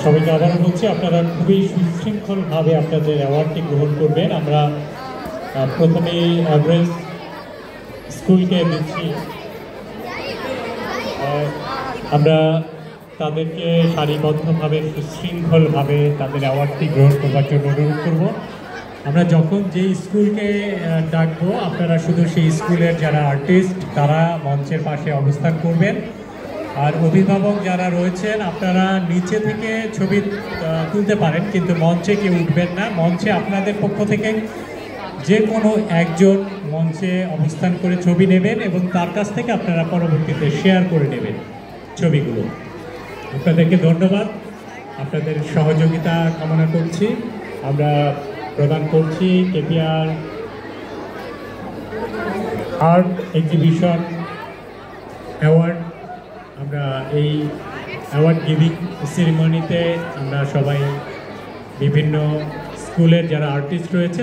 সবাইকে আবারও বলছি, আপনারা খুবই সুশৃঙ্খলভাবে আপনাদের অ্যাওয়ার্ডটি গ্রহণ করবেন। আমরা প্রথমেই এভারেজ স্কুলকে দিচ্ছি। আমরা তাদেরকে সারিবদ্ধভাবে সুশৃঙ্খলভাবে তাদের অ্যাওয়ার্ডটি গ্রহণ করবার জন্য অনুরোধ করব। আমরা যখন যে স্কুলকে ডাকবো, আপনারা শুধু সেই স্কুলের যারা আর্টিস্ট তারা মঞ্চের পাশে অবস্থান করবেন। আর অভিভাবক যারা রয়েছেন আপনারা নিচে থেকে ছবি তুলতে পারেন, কিন্তু মঞ্চে কেউ উঠবেন না। মঞ্চে আপনাদের পক্ষ থেকে যে কোনো একজন মঞ্চে অবস্থান করে ছবি নেবেন এবং তার কাছ থেকে আপনারা পরবর্তীতে শেয়ার করে নেবেন ছবিগুলো। আপনাদেরকে ধন্যবাদ, আপনাদের সহযোগিতা কামনা করছি। আমরা প্রদান করছি কেপিআর আর্ট এক্সিবিশন অ্যাওয়ার্ড। আমরা এই অ্যাওয়ার্ড গিভিং সেরিমনিতে আমরা সবাই বিভিন্ন স্কুলের যারা আর্টিস্ট রয়েছে